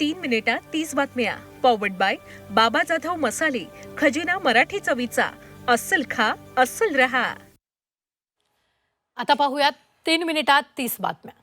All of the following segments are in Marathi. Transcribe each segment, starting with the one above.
3 मिनिटात 30 बातम्या. पॉवर्ड बाय बाबा जाधव मसाले, खजिना मराठी चवीचा. अस्सल खा, अस्सल रहा. आता पाहूयात 3 मिनिटात 30 बातम्या.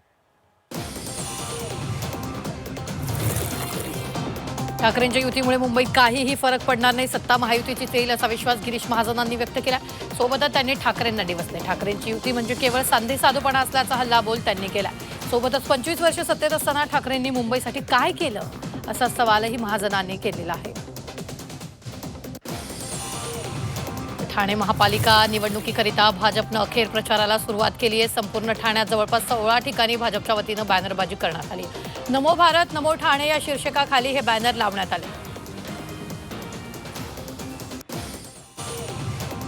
ठाकरेंच्या युतीमुळे मुंबईत काहीही फरक पडणार नाही, सत्ता महायुतीचीच येईल असा विश्वास गिरीश महाजनांनी व्यक्त केला. सोबतच त्यांनी ठाकरेंना डिवचले. ठाकरेंची युती म्हणजे केवळ सांधे साधूपणा असल्याचा हल्लाबोल त्यांनी केला. सोबतच 25 वर्ष सत्तेत असताना ठाकरेंनी मुंबईसाठी काय केलं असा सवालही महाजनांनी केलेला आहे. ठाणे महापालिका निवडणुकीकरिता भाजपनं अखेर प्रचाराला सुरुवात केली आहे. संपूर्ण ठाण्यात जवळपास 16 ठिकाणी भाजपच्या वतीनं बॅनरबाजी करण्यात आली. नमो भारत नमो ठाणे या शीर्षकाखाली हे बॅनर लावण्यात आले.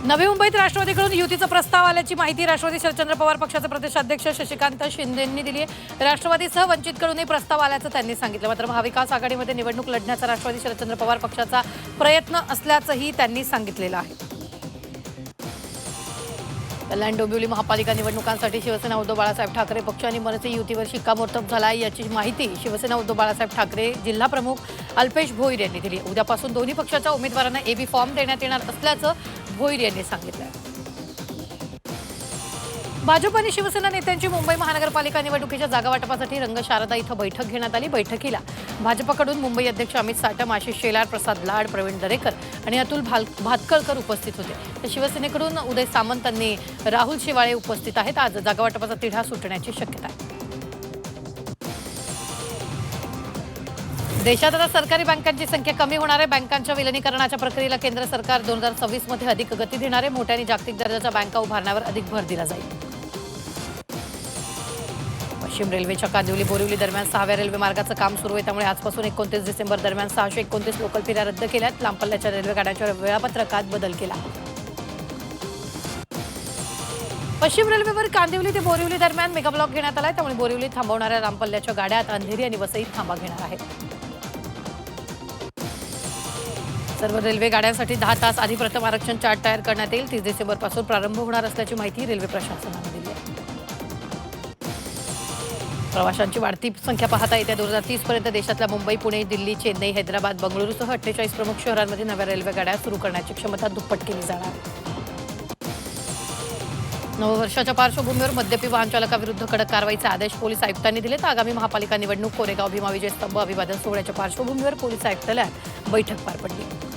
नवी मुंबईत राष्ट्रवादीकडून युतीचा प्रस्ताव आल्याची माहिती राष्ट्रवादी शरदचंद्र पवार पक्षाचे प्रदेशाध्यक्ष शशिकांत शिंदेंनी दिली आहे. राष्ट्रवादीसह वंचितकडूनही प्रस्ताव आल्याचं त्यांनी सांगितलं. मात्र महाविकास आघाडीमध्ये निवडणूक लढण्याचा राष्ट्रवादी शरदचंद्र पवार पक्षाचा प्रयत्न असल्याचंही त्यांनी सांगितलेलं आहे. कल्याण डोंबिवली महापालिका निवडणुकांसाठी शिवसेना उद्धव बाळासाहेब ठाकरे पक्ष आणि मनसे युतीवर शिक्कामोर्तब झाला आहे याची माहिती शिवसेना उद्धव बाळासाहेब ठाकरे जिल्हा प्रमुख अल्पेश भोईर यांनी दिली. उद्यापासून दोन्ही पक्षाच्या उमेदवारांना एबी फॉर्म देण्यात येणार असल्याचं भोईर यांनी सांगितलं. भाजप आणि शिवसेना नेत्यांची मुंबई महानगरपालिका निवडणुकीच्या जागा वाटपासाठी रंगशारदा इथं बैठक घेण्यात आली. बैठकीला भाजपकडून मुंबई अध्यक्ष अमित साटम, आशिष शेलार, प्रसाद लाड, प्रवीण दरेकर आणि अतुल भातखळकर उपस्थित होते. तर शिवसेनेकडून उदय सामंत आणि राहुल शेवाळे उपस्थित आहेत. आज जागा वाटपाचा तिढा सुटण्याची शक्यता आहे. देशात आता सरकारी बँकांची संख्या कमी होणार आहे. बँकांच्या विलिनीकरणाच्या प्रक्रियेला केंद्र सरकार 2026 मध्ये अधिक गती देणार आहे. मोठ्या आणि जागतिक दर्जाच्या बँका उभारण्यावर अधिक भर दिला जाईल. पश्चिम रेल्वेच्या कांदिवली बोरिवली दरम्यान 6व्या रेल्वे मार्गाचं काम सुरू आहे. त्यामुळे आजपासून 29 डिसेंबर दरम्यान 629 लोकल फेऱ्या रद्द केल्यात. लांब पल्ल्याच्या रेल्वे गाड्यांच्या वेळापत्रकात बदल केला. पश्चिम रेल्वेवर कांदिवली ते बोरिवली दरम्यान मेगा ब्लॉक घेण्यात आलाय. त्यामुळे बोरिवली थांबवणाऱ्या लांब पल्ल्याच्या गाड्या अंधेरी आणि वसईत थांबा घेणार आहेत. सर्व रेल्वे गाड्यांसाठी 10 तास आधी प्रथम आरक्षण चार्ट तयार करण्यात येईल. 30 डिसेंबरपासून प्रारंभ होणार असल्याची माहिती रेल्वे प्रशासनाने दिली आहे. प्रवाशांची वाढती संख्या पाहता येत्या 2030 पर्यंत देशातल्या मुंबई, पुणे, दिल्ली, चेन्नई, हैदराबाद, बंगळुरूसह 48 प्रमुख शहरांमध्ये नव्या रेल्वे गाड्या सुरू करण्याची क्षमता दुप्पट केली जाणार. नववर्षाच्या पार्श्वभूमीवर मद्यपी वाहन चालकाविरुद्ध कडक कारवाईचे आदेश पोलीस आयुक्तांनी दिलेत. आगामी महापालिका निवडणूक, कोरेगाव भीमा विजय स्तंभ अभिवादन सोहळ्याच्या पार्श्वभूमीवर पोलीस आयुक्तालयात बैठक पार पडली.